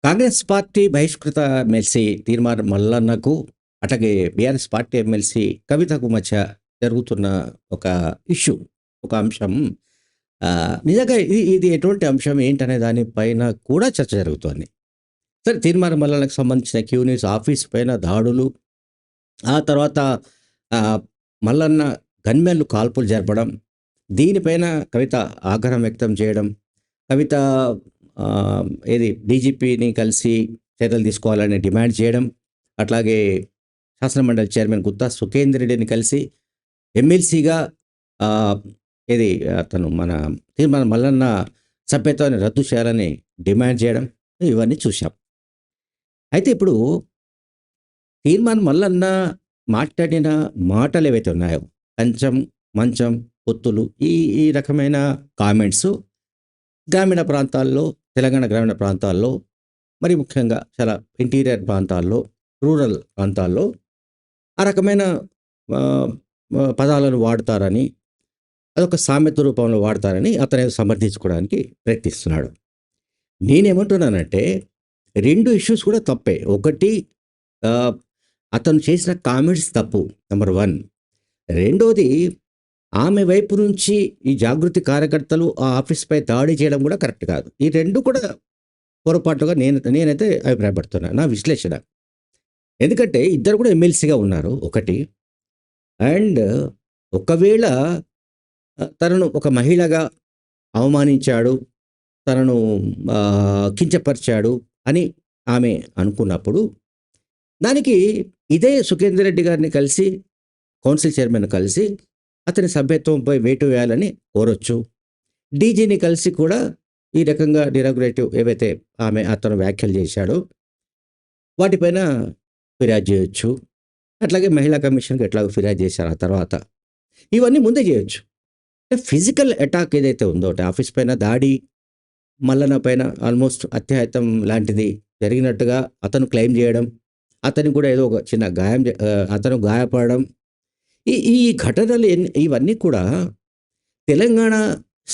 Congress party బహిష్కృత MLC తీర్మానం మల్లన్నకు, అట్లాగే BRS party MLC కవితకు మధ్య జరుగుతున్న ఒక ఇష్యూ, ఒక అంశం. నిజంగా ఇది ఎటువంటి అంశం ఏంటనే దాని పైన కూడా చర్చ జరుగుతోంది. సరే, తీర్మానం మల్లన్నకు సంబంధించిన క్యూ న్యూస్ ఆఫీస్ పైన దాడులు, ఆ తర్వాత ఆహ్, మల్లన్న గన్‌మెన్‌లు కాల్పులు జరపడం, దీనిపైన కవిత ఆగ్రహం వ్యక్తం చేయడం, కవిత ఆహ్, ఏది డీజీపీని కలిసి చర్యలు తీసుకోవాలని డిమాండ్ చేయడం, అట్లాగే శాసనమండలి చైర్మన్ గుత్తా సుఖేందర్ రెడ్డిని కలిసి ఎమ్మెల్సీగా ఆహ్, ఏది అతను మన తీర్మానం మల్లన్న సభ్యత్వాన్ని రద్దు చేయాలని డిమాండ్ చేయడం, ఇవన్నీ చూశాం. అయితే ఇప్పుడు తీర్మానం మల్లన్న మాట్లాడిన మాటలేవైతే ఉన్నాయో, కంచం, మంచం, పొత్తులు, ఈ ఈ రకమైన కామెంట్సు గ్రామీణ ప్రాంతాల్లో, తెలంగాణ గ్రామీణ ప్రాంతాల్లో, మరి ముఖ్యంగా చాలా ఇంటీరియర్ ప్రాంతాల్లో, రూరల్ ప్రాంతాల్లో ఆ రకమైన ఆహ్, పదాలను వాడతారని, అదొక సామెత రూపంలో వాడతారని అతనేదో సమర్థించుకోవడానికి ప్రయత్నిస్తున్నాడు. నేనేమంటున్నానంటే 2 ఇష్యూస్ కూడా తప్పే. ఒకటి, ఆహ్, అతను చేసిన కామెంట్స్ తప్పు. నంబర్ 1. రెండోది, ఆమె వైపు నుంచి ఈ జాగృతి కార్యకర్తలు ఆ ఆఫీస్‌పై దాడి చేయడం కూడా కరెక్ట్ కాదు. ఈ 2 కూడా పొరపాటుగా నేనైతే అభిప్రాయపడుతున్నా. నా విశ్లేషణ. ఎందుకంటే ఇద్దరు కూడా ఎమ్మెల్సీగా ఉన్నారు ఒకటి. అండ్ ఒకవేళ తనను ఒక మహిళగా అవమానించాడు, తనను కించపరిచాడు అని ఆమె అనుకున్నప్పుడు, దానికి ఇదే సుఖేందర్ రెడ్డి గారిని కలిసి, కౌన్సిల్ చైర్మన్ కలిసి అతని సభ్యత్వంపై వేటు వేయాలని కోరొచ్చు. డీజీని కలిసి కూడా ఈ రకంగా డిరాగ్రేటివ్ ఏవైతే అతను వ్యాఖ్యలు చేశాడో వాటిపైన ఫిర్యాదు చేయొచ్చు. అట్లాగే మహిళా కమిషన్‌కి ఎట్లాగో ఫిర్యాదు చేశారు ఆ తర్వాత. ఇవన్నీ ముందే చేయొచ్చు. ఫిజికల్ అటాక్ ఏదైతే ఉందో, అంటే ఆఫీస్ పైన దాడి, మల్లన్న పైన ఆల్మోస్ట్ అత్యాయత్నం లాంటిది జరిగినట్టుగా అతను క్లెయిమ్ చేయడం, అతనికి కూడా ఏదో ఒక చిన్న అతను గాయపడడం, ఈ ఈ ఘటనలు ఇవన్నీ కూడా తెలంగాణ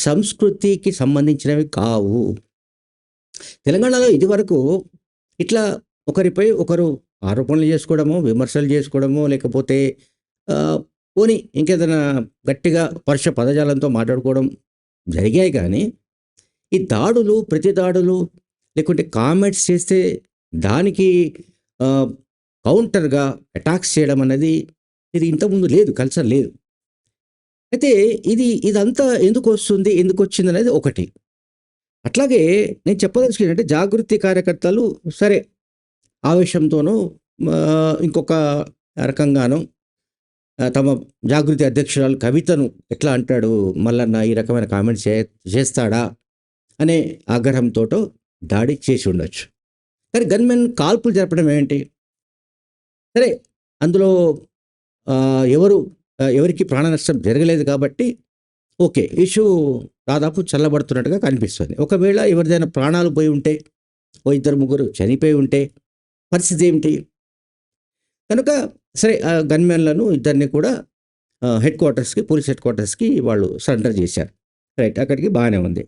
సంస్కృతికి సంబంధించినవి కావు. తెలంగాణలో ఇదివరకు ఇట్లా ఒకరిపై ఒకరు ఆరోపణలు చేసుకోవడమో, విమర్శలు చేసుకోవడమో, లేకపోతే పోనీ ఇంకేదైనా గట్టిగా పరుష పదజాలంతో మాట్లాడుకోవడం జరిగాయి కానీ, ఈ దాడులు, ప్రతి దాడులు, లేకుంటే కామెంట్స్ చేస్తే దానికి ఆహ్, కౌంటర్‌గా అటాక్స్ చేయడం అనేది ఇది ఇంతకుముందు లేదు. కల్చర్ లేదు. అయితే ఇదంతా ఎందుకొస్తుంది? ఎందుకొచ్చిందనేది ఒకటి. అట్లాగే నేను చెప్పదలుచుకుందంటే జాగృతి కార్యకర్తలు సరే ఆవేశంతోనో, ఇంకొక రకంగానో, తమ జాగృతి అధ్యక్షురాలు కవితను ఎట్లా అంటాడు మల్లన్న, ఈ రకమైన కామెంట్స్ చేస్తాడా అనే ఆగ్రహంతోటో దాడి చేసి ఉండొచ్చు. కానీ గన్‌మెన్ కాల్పులు జరపడం ఏంటి? సరే, అందులో ఎవరికీ ప్రాణ నష్టం జరగలేదు కాబట్టి ఓకే. ఇష్యూ దాదాపు చల్లబడుతున్నట్టుగా కనిపిస్తుంది. ఒకవేళ ఎవరిదైనా ప్రాణాలు పోయి ఉంటే, ఓ ఇద్దరు ముగ్గురు చనిపోయి ఉంటే పరిస్థితి ఏమిటి? కనుక సరే, గన్‌మెన్‌లను ఇద్దరిని కూడా పోలీస్ హెడ్ క్వార్టర్స్‌కి వాళ్ళు సరెండర్ చేశారు. రైట్. అక్కడికి బాగానే ఉంది.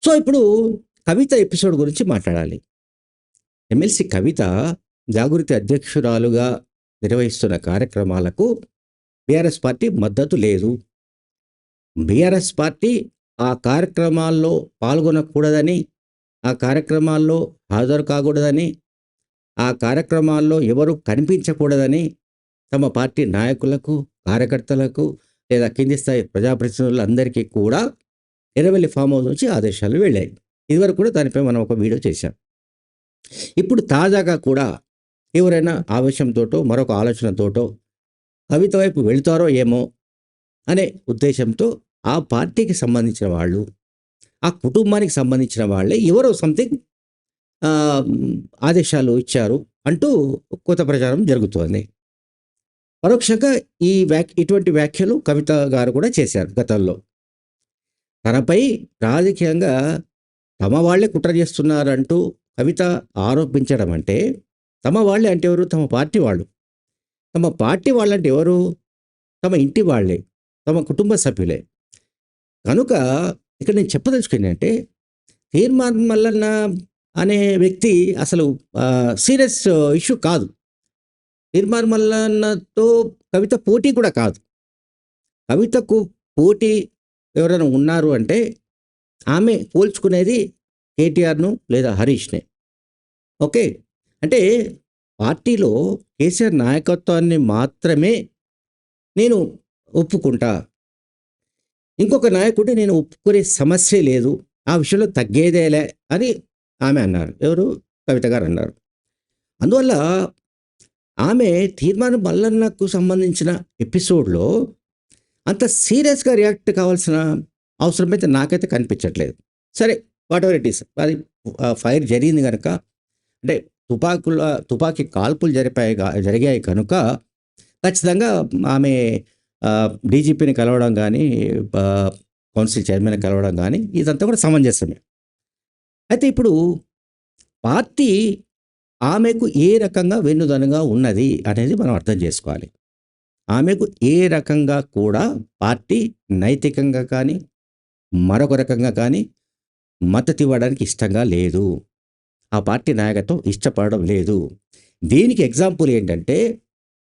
సో, ఇప్పుడు కవిత ఎపిసోడ్ గురించి మాట్లాడాలి. ఎమ్మెల్సీ కవిత జాగృతి అధ్యక్షురాలుగా నిర్వహిస్తున్న కార్యక్రమాలకు బీఆర్ఎస్ పార్టీ మద్దతు లేదు. బీఆర్ఎస్ పార్టీ ఆ కార్యక్రమాల్లో పాల్గొనకూడదని, ఆ కార్యక్రమాల్లో హాజరు కాకూడదని, ఆ కార్యక్రమాల్లో ఎవరు కనిపించకూడదని తమ పార్టీ నాయకులకు, కార్యకర్తలకు, లేదా కింది స్థాయి ప్రజాప్రతినిధులందరికీ కూడా ఎర్రవెల్లి ఫామ్ హౌస్ నుంచి ఆదేశాలు వెళ్ళాయి. ఇదివరకు కూడా దానిపై మనం ఒక వీడియో చేశాం. ఇప్పుడు తాజాగా కూడా ఎవరైనా ఆవేశంతోటో, మరొక ఆలోచనతోటో కవిత వైపు వెళుతారో ఏమో అనే ఉద్దేశంతో ఆ పార్టీకి సంబంధించిన వాళ్ళు, ఆ కుటుంబానికి సంబంధించిన వాళ్ళే ఎవరో సంథింగ్ ఆదేశాలు ఇచ్చారు అంటూ కొత్త ప్రచారం జరుగుతోంది. పరోక్షంగా ఇటువంటి వ్యాఖ్యలు కవిత గారు కూడా చేశారు గతంలో. తనపై రాజకీయంగా తమ వాళ్ళే కుట్ర చేస్తున్నారంటూ కవిత ఆరోపించడం అంటే, తమ వాళ్ళే అంటే ఎవరు? తమ పార్టీ వాళ్ళు. తమ పార్టీ వాళ్ళంటే ఎవరు? తమ ఇంటి వాళ్ళే, తమ కుటుంబ సభ్యులే. కనుక ఇక్కడ నేను చెప్పదలుచుకుంది అంటే, తీర్మానం మల్లన్న అనే వ్యక్తి అసలు సీరియస్ ఇష్యూ కాదు. తీర్మార్ మల్లన్నతో కవిత పోటీ కూడా కాదు. కవితకు పోటీ ఎవరైనా ఉన్నారు అంటే ఆమె పోల్చుకునేది కేటీఆర్‌ను లేదా హరీష్‌నే. ఓకే. అంటే పార్టీలో కేసీఆర్ నాయకత్వాన్ని మాత్రమే నేను ఒప్పుకుంటా. ఇంకొక నాయకుడిని నేను ఒప్పుకునే సమస్యే లేదు. ఆ విషయంలో తగ్గేదేలే అని ఆమె అన్నారు. ఎవరు? కవిత గారు అన్నారు. అందువల్ల ఆమె తీర్మానం మల్లన్నకు సంబంధించిన ఎపిసోడ్‌లో అంత సీరియస్‌గా రియాక్ట్ కావాల్సిన అవసరమైతే నాకైతే కనిపించట్లేదు. సరే వాటెవర్ ఇట్ ఈస్. అది ఫైర్ జరిగింది గనక అంటే తుపాకీ కాల్పులు జరిగాయి కనుక ఖచ్చితంగా ఆమె డీజీపీని కలవడం గానీ, కౌన్సిల్ చైర్మన్‌ని కలవడం గానీ ఇదంతా కూడా సమంజసమే. అయితే ఇప్పుడు పార్టీ ఆమెకు ఏ రకంగా వెన్నుదన్నుగా ఉన్నది అనేది మనం అర్థం చేసుకోవాలి. ఆమెకు ఏ రకంగా కూడా పార్టీ నైతికంగా కానీ, మరొక రకంగా కానీ మద్దతివ్వడానికి ఇష్టంగా లేదు. ఆ పార్టీ నాయకత్వం ఇష్టపడడం లేదు. దీనికి ఎగ్జాంపుల్ ఏంటంటే,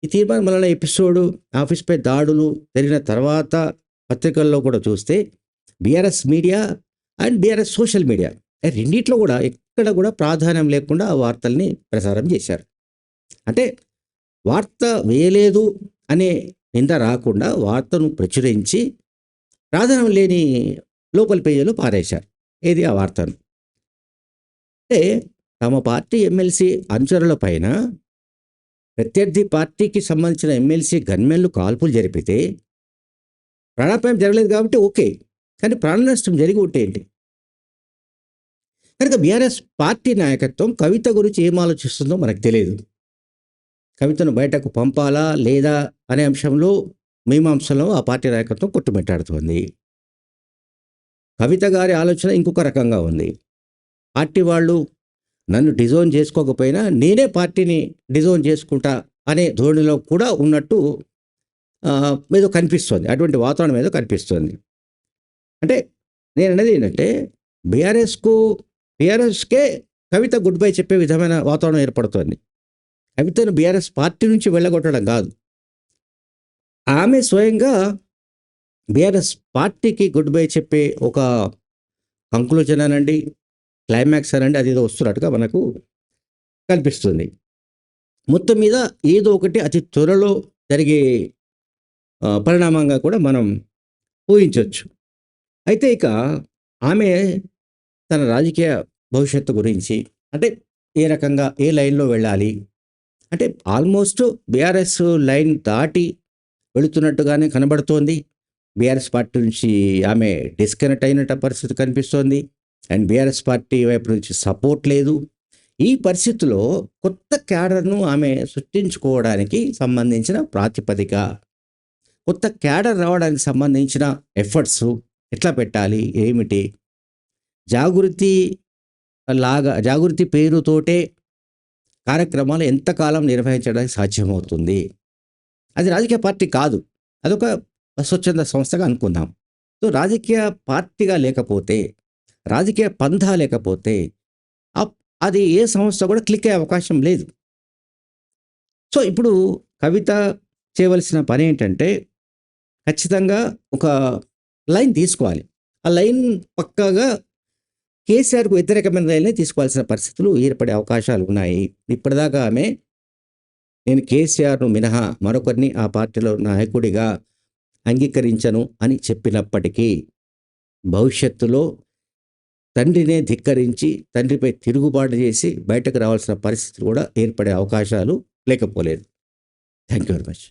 ఈ తీర్మానం మల్లన్న ఎపిసోడు ఆఫీస్‌పై దాడులు జరిగిన తర్వాత పత్రికల్లో కూడా చూస్తే BRS media and BRS social media రెండిట్లో కూడా ఎక్కడ కూడా ప్రాధాన్యం లేకుండా ఆ వార్తల్ని ప్రసారం చేశారు. అంటే వార్త వేయలేదు అనే నింద రాకుండా వార్తను ప్రచురించి ప్రాధాన్యం లేని లోకల్ పేజీలో పారేశారు. ఏది ఆ వార్తను. అంటే తమ పార్టీ ఎమ్మెల్సీ అనుచరుల పైన ప్రత్యర్థి పార్టీకి సంబంధించిన ఎమ్మెల్సీ గన్మెన్లు కాల్పులు జరిపితే ప్రాణాపాయం జరగలేదు కాబట్టి ఓకే. కానీ ప్రాణ నష్టం జరిగి ఉంటే ఏంటి? కనుక బీఆర్ఎస్ పార్టీ నాయకత్వం కవిత గురించి ఏం ఆలోచిస్తుందో మనకు తెలియదు. కవితను బయటకు పంపాలా లేదా అనే అంశంలో మీమాంసలో ఆ పార్టీ నాయకత్వం కొట్టుమిట్టాడుతోంది. కవిత గారి ఆలోచన ఇంకొక రకంగా ఉంది. పార్టీ వాళ్ళు నన్ను డిజోన్ చేసుకోకపోయినా నేనే పార్టీని డిజోన్ చేసుకుంటా అనే ధోరణిలో కూడా ఉన్నట్టు ఏదో కనిపిస్తోంది. అటువంటి వాతావరణం ఏదో కనిపిస్తోంది. అంటే నేననేది ఏంటంటే బీఆర్ఎస్‌కే కవిత గుడ్ బై చెప్పే విధమైన వాతావరణం ఏర్పడుతోంది. కవితను బీఆర్ఎస్ పార్టీ నుంచి వెళ్ళగొట్టడం కాదు. ఆమె స్వయంగా బీఆర్ఎస్ పార్టీకి గుడ్ బై చెప్పే ఒక కంక్లూజన్ అనండి, క్లైమాక్స్ అనండి అదేదో వస్తున్నట్టుగా మనకు కనిపిస్తుంది. మొత్తం మీద ఏదో ఒకటి అతి త్వరలో జరిగే పరిణామంగా కూడా మనం ఊహించొచ్చు. అయితే ఇక ఆమె తన రాజకీయ భవిష్యత్తు గురించి అంటే ఏ రకంగా ఏ లైన్‌లో వెళ్ళాలి? అంటే ఆల్మోస్ట్ బీఆర్ఎస్ లైన్ దాటి వెళుతున్నట్టుగానే కనబడుతోంది. బీఆర్ఎస్ పార్టీ నుంచి ఆమె డిస్కనెక్ట్ అయినట్టు పరిస్థితి కనిపిస్తోంది. అండ్ బీఆర్ఎస్ పార్టీ వైపు నుంచి సపోర్ట్ లేదు. ఈ పరిస్థితిలో కొత్త క్యాడర్‌ను ఆమె సృష్టించుకోవడానికి సంబంధించిన ప్రాతిపదిక, కొత్త క్యాడర్ రావడానికి సంబంధించిన ఎఫర్ట్స్ ఎట్లా పెట్టాలి? ఏమిటి? జాగృతి పేరుతోటే కార్యక్రమాలు ఎంతకాలం నిర్వహించడానికి సాధ్యమవుతుంది? అది రాజకీయ పార్టీ కాదు. అదొక స్వచ్ఛంద సంస్థగా అనుకుందాం. సో రాజకీయ పార్టీగా లేకపోతే, రాజకీయ పంథా లేకపోతే అది ఏ సంస్థ కూడా క్లిక్ అయ్యే అవకాశం లేదు. సో ఇప్పుడు కవిత చేయవలసిన పని ఏంటంటే ఖచ్చితంగా ఒక లైన్ తీసుకోవాలి. ఆ లైన్ పక్కాగా కేసీఆర్‌కు వ్యతిరేకమైన లైనే తీసుకోవాల్సిన పరిస్థితులు ఏర్పడే అవకాశాలు ఉన్నాయి. ఇప్పటిదాకా ఆమె నేను కేసీఆర్‌ను మినహా మరొకరిని ఆ పార్టీలో నాయకుడిగా అంగీకరించను అని చెప్పినప్పటికీ భవిష్యత్తులో తండ్రినే ధిక్కరించి తండ్రిపై తిరుగుబాటు చేసి బయటకు రావాల్సిన పరిస్థితులు కూడా ఏర్పడే అవకాశాలు లేకపోలేదు. Thank you very much.